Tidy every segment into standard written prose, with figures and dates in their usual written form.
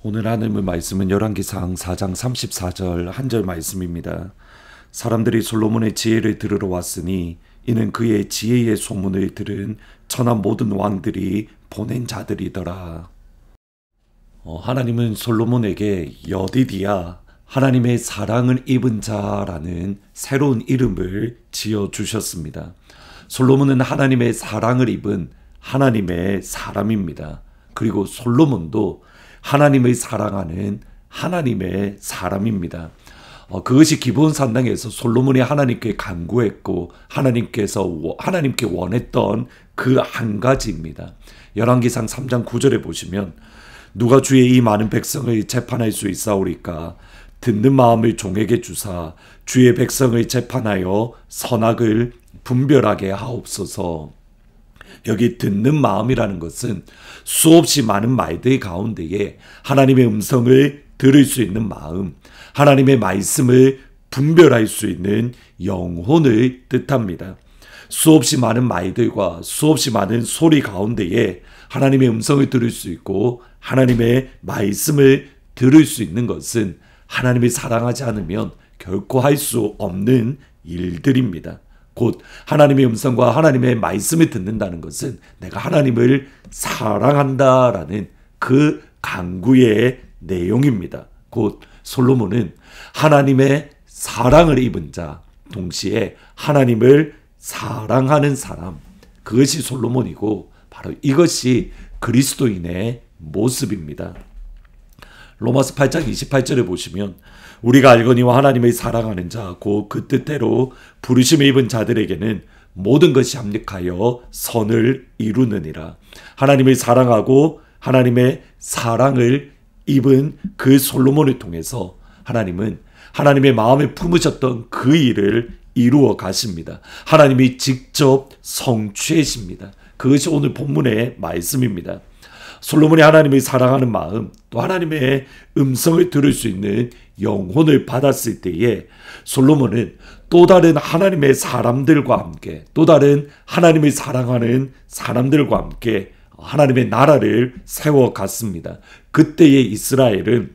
오늘 하나님의 말씀은 열왕기상 4장 34절 한 절 말씀입니다. 사람들이 솔로몬의 지혜를 들으러 왔으니 이는 그의 지혜의 소문을 들은 천하 모든 왕들이 보낸 자들이더라. 하나님은 솔로몬에게 여디디야, 하나님의 사랑을 입은 자라는 새로운 이름을 지어주셨습니다. 솔로몬은 하나님의 사랑을 입은 하나님의 사람입니다. 그리고 솔로몬도 하나님을 사랑하는 하나님의 사람입니다. 그것이 기본 산당에서 솔로몬이 하나님께 간구했고 하나님께 원했던 그 한 가지입니다. 열왕기상 3장 9절에 보시면 누가 주의 이 많은 백성을 재판할 수 있사오리까? 듣는 마음을 종에게 주사 주의 백성을 재판하여 선악을 분별하게 하옵소서. 여기 듣는 마음이라는 것은 수없이 많은 말들 가운데에 하나님의 음성을 들을 수 있는 마음, 하나님의 말씀을 분별할 수 있는 영혼을 뜻합니다. 수없이 많은 말들과 수없이 많은 소리 가운데에 하나님의 음성을 들을 수 있고 하나님의 말씀을 들을 수 있는 것은 하나님을 사랑하지 않으면 결코 할 수 없는 일들입니다. 곧 하나님의 음성과 하나님의 말씀을 듣는다는 것은 내가 하나님을 사랑한다라는 그 간구의 내용입니다. 곧 솔로몬은 하나님의 사랑을 입은 자, 동시에 하나님을 사랑하는 사람, 그것이 솔로몬이고 바로 이것이 그리스도인의 모습입니다. 로마서 8장 28절에 보시면 우리가 알거니와 하나님을 사랑하는 자 곧 그 뜻대로 부르심을 입은 자들에게는 모든 것이 합력하여 선을 이루느니라. 하나님을 사랑하고 하나님의 사랑을 입은 그 솔로몬을 통해서 하나님은 하나님의 마음에 품으셨던 그 일을 이루어 가십니다. 하나님이 직접 성취하십니다. 그것이 오늘 본문의 말씀입니다. 솔로몬이 하나님을 사랑하는 마음, 또 하나님의 음성을 들을 수 있는 영혼을 받았을 때에 솔로몬은 또 다른 하나님의 사람들과 함께, 또 다른 하나님을 사랑하는 사람들과 함께 하나님의 나라를 세워갔습니다. 그때의 이스라엘은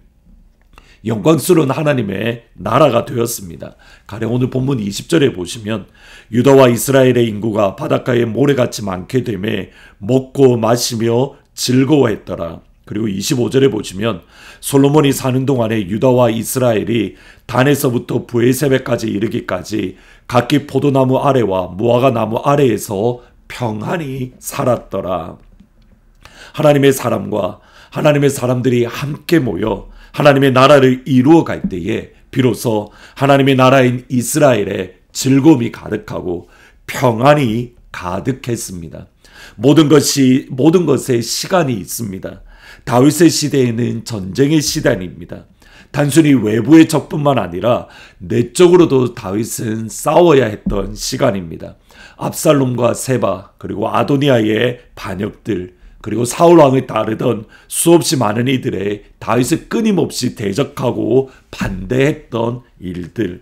영광스러운 하나님의 나라가 되었습니다. 가령 오늘 본문 20절에 보시면 유다와 이스라엘의 인구가 바닷가에 모래같이 많게 되매 먹고 마시며 즐거워했더라. 그리고 25절에 보시면 솔로몬이 사는 동안에 유다와 이스라엘이 단에서부터 브에세베까지 이르기까지 각기 포도나무 아래와 무화과 나무 아래에서 평안히 살았더라. 하나님의 사람과 하나님의 사람들이 함께 모여 하나님의 나라를 이루어 갈 때에 비로소 하나님의 나라인 이스라엘에 즐거움이 가득하고 평안이 가득했습니다. 모든 것에 시간이 있습니다. 다윗의 시대에는 전쟁의 시대입니다. 단순히 외부의 적뿐만 아니라 내적으로도 다윗은 싸워야 했던 시간입니다. 압살롬과 세바, 그리고 아도니아의 반역들, 그리고 사울 왕을 따르던 수없이 많은 이들의 다윗을 끊임없이 대적하고 반대했던 일들.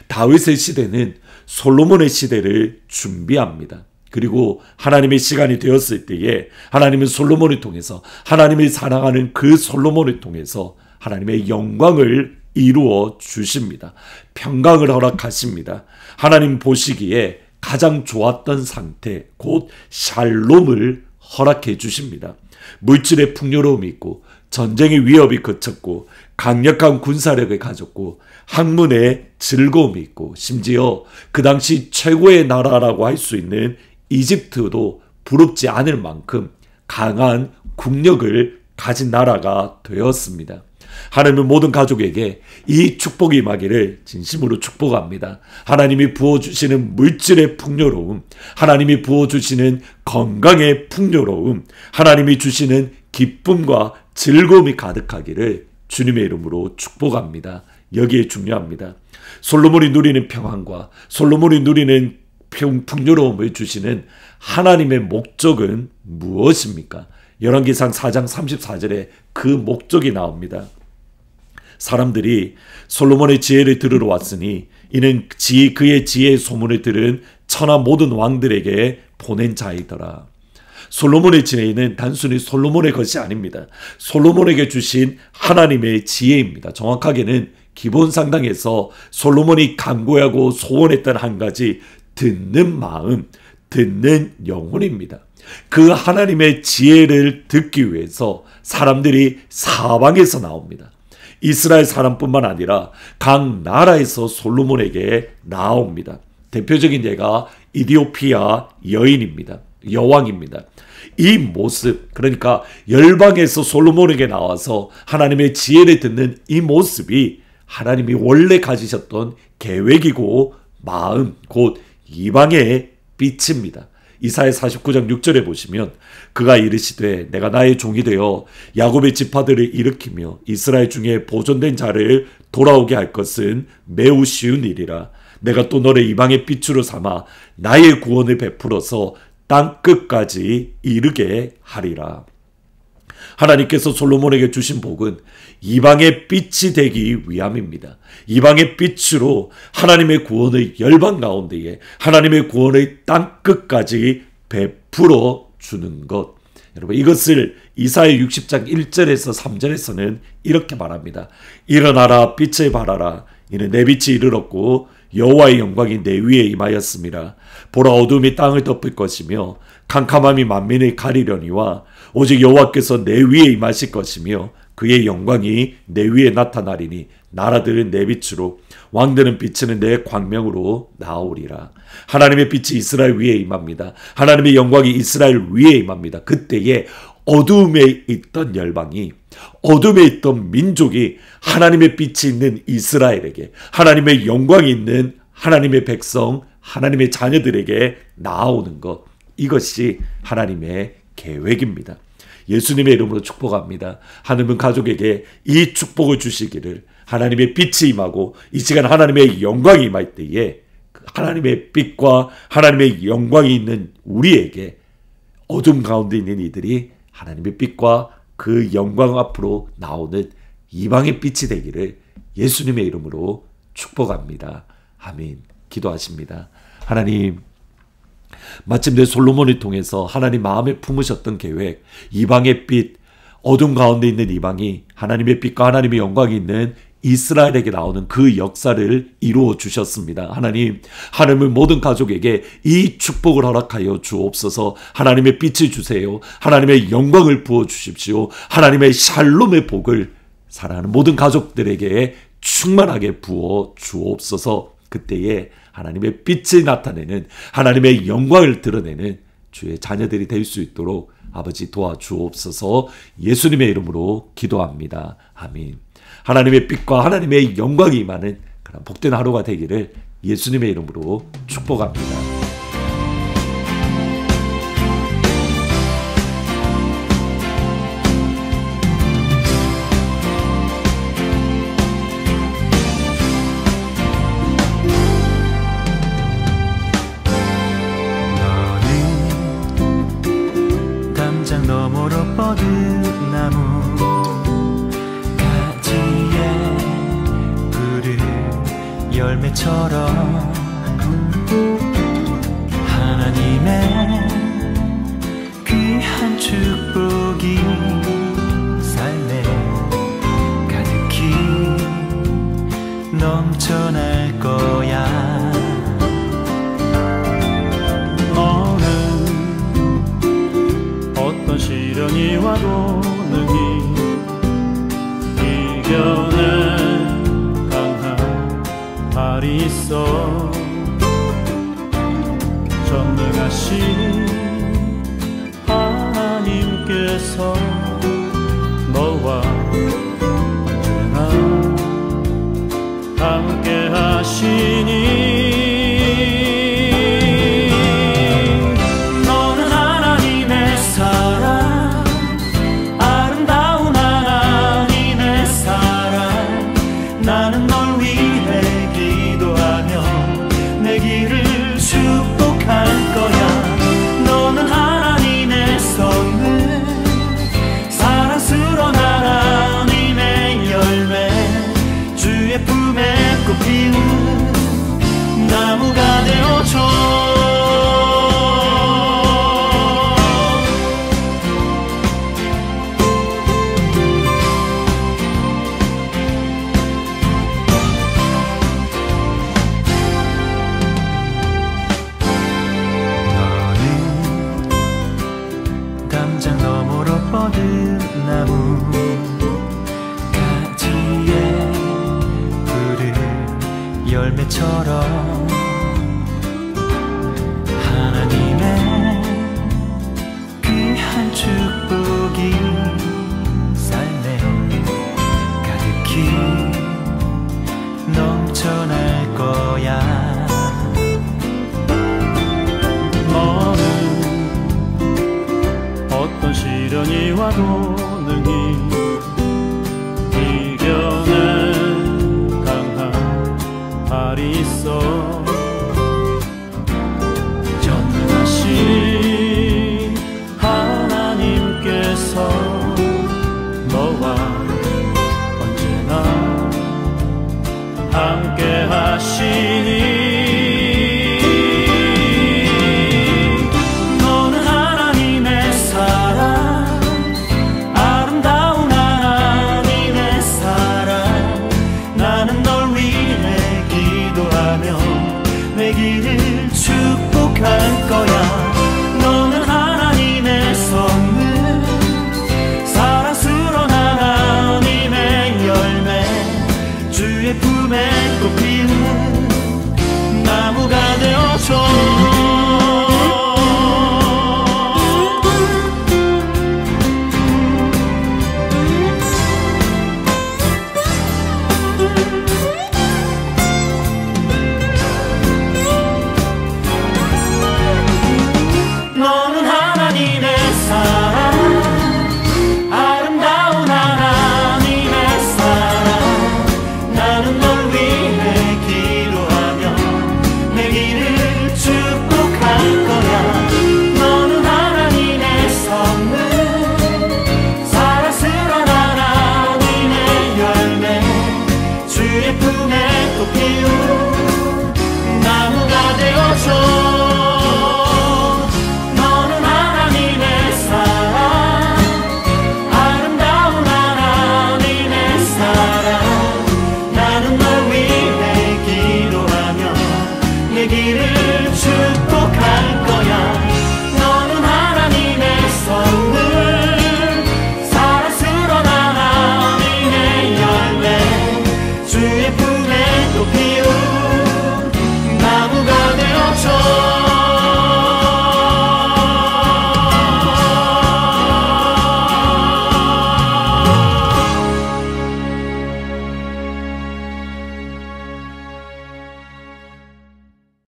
다윗의 시대는 솔로몬의 시대를 준비합니다. 그리고 하나님의 시간이 되었을 때에 하나님은 솔로몬을 통해서 하나님을 사랑하는 그 솔로몬을 통해서 하나님의 영광을 이루어 주십니다. 평강을 허락하십니다. 하나님 보시기에 가장 좋았던 상태, 곧 샬롬을 허락해 주십니다. 물질의 풍요로움이 있고 전쟁의 위협이 그쳤고 강력한 군사력을 가졌고 학문의 즐거움이 있고 심지어 그 당시 최고의 나라라고 할 수 있는 이집트도 부럽지 않을 만큼 강한 국력을 가진 나라가 되었습니다. 하나님은 모든 가족에게 이 축복이 임하기를 진심으로 축복합니다. 하나님이 부어주시는 물질의 풍요로움, 하나님이 부어주시는 건강의 풍요로움, 하나님이 주시는 기쁨과 즐거움이 가득하기를 주님의 이름으로 축복합니다. 여기에 중요합니다. 솔로몬이 누리는 평안과 솔로몬이 누리는 풍요로움을 주시는 하나님의 목적은 무엇입니까? 열왕기상 4장 34절에 그 목적이 나옵니다. 사람들이 솔로몬의 지혜를 들으러 왔으니 이는 그의 지혜의 소문을 들은 천하 모든 왕들에게 보낸 자이더라. 솔로몬의 지혜는 단순히 솔로몬의 것이 아닙니다. 솔로몬에게 주신 하나님의 지혜입니다. 정확하게는 기본 상당에서 솔로몬이 간구하고 소원했던 한 가지, 듣는 마음, 듣는 영혼입니다. 그 하나님의 지혜를 듣기 위해서 사람들이 사방에서 나옵니다. 이스라엘 사람뿐만 아니라 각 나라에서 솔로몬에게 나옵니다. 대표적인 예가 이디오피아 여인입니다. 여왕입니다. 이 모습, 그러니까 열방에서 솔로몬에게 나와서 하나님의 지혜를 듣는 이 모습이 하나님이 원래 가지셨던 계획이고 마음, 곧 이방의 빛입니다. 이사야 49장 6절에 보시면 그가 이르시되 내가 나의 종이 되어 야곱의 지파들을 일으키며 이스라엘 중에 보존된 자를 돌아오게 할 것은 매우 쉬운 일이라. 내가 또 너를 이방의 빛으로 삼아 나의 구원을 베풀어서 땅 끝까지 이르게 하리라. 하나님께서 솔로몬에게 주신 복은 이방의 빛이 되기 위함입니다. 이방의 빛으로 하나님의 구원의 열방 가운데에 하나님의 구원의 땅 끝까지 베풀어 주는 것. 여러분, 이것을 이사야 60장 1절에서 3절에서는 이렇게 말합니다. 일어나라, 빛을 발하라. 이는 내 빛이 이르렀고 여호와의 영광이 내 위에 임하였음이라. 보라, 어둠이 땅을 덮을 것이며 캄캄함이 만민을 가리려니와 오직 여호와께서 내 위에 임하실 것이며 그의 영광이 내 위에 나타나리니 나라들은 내 빛으로 왕들은 비치는 내 광명으로 나오리라. 하나님의 빛이 이스라엘 위에 임합니다. 하나님의 영광이 이스라엘 위에 임합니다. 그때에 어둠에 있던 열방이, 어둠에 있던 민족이 하나님의 빛이 있는 이스라엘에게, 하나님의 영광이 있는 하나님의 백성, 하나님의 자녀들에게 나아오는 것, 이것이 하나님의 계획입니다. 예수님의 이름으로 축복합니다. 하나님은 가족에게 이 축복을 주시기를, 하나님의 빛이 임하고 이 시간 하나님의 영광이 임할 때에 하나님의 빛과 하나님의 영광이 있는 우리에게 어둠 가운데 있는 이들이 하나님의 빛과 그 영광 앞으로 나오는 이방의 빛이 되기를 예수님의 이름으로 축복합니다. 아멘. 기도하십니다. 하나님, 마침내 솔로몬을 통해서 하나님 마음에 품으셨던 계획, 이방의 빛, 어둠 가운데 있는 이방이 하나님의 빛과 하나님의 영광이 있는 이스라엘에게 나오는 그 역사를 이루어 주셨습니다. 하나님, 하나님은 모든 가족에게 이 축복을 허락하여 주옵소서. 하나님의 빛을 주세요. 하나님의 영광을 부어 주십시오. 하나님의 샬롬의 복을 사랑하는 모든 가족들에게 충만하게 부어 주옵소서. 그때에 하나님의 빛을 나타내는, 하나님의 영광을 드러내는 주의 자녀들이 될 수 있도록 아버지 도와주옵소서. 예수님의 이름으로 기도합니다. 아멘. 하나님의 빛과 하나님의 영광이 임하는 그런 복된 하루가 되기를 예수님의 이름으로 축복합니다. 너는 담장 너머로 뻗은 나무 열매처럼 하나님의 귀한 축복이 삶에 가득히 넘쳐날 거야. 너는 어떤 시련이 와도 능히 이겨내 발이 있어. 전능하신 하나님께서 너와 언제나 함께 하시니 너는 하나님의 사랑, 아름다운 하나님의 사랑. 나는 널 위해 내 길을 축복할 거야. 너는 하나님의 선물, 안개처럼 하나님의 귀한 축복이 삶에 가득히 넘쳐날 거야. 어떤 시련이 와도 능히 이겨낸 강한 발이 있어. 전능하신 하나님께서 너와 언제나 함께 하시니 내 길을 축복할 거야. 너는 하나님의 선물, 사랑스러운 하나님의 열매, 주의 품에 꽃 피우는 나무가 되어줘. 너는 하나님의 사랑, 아름다운 하나님의 사랑. 나는 널 위해 기도하며 내 길을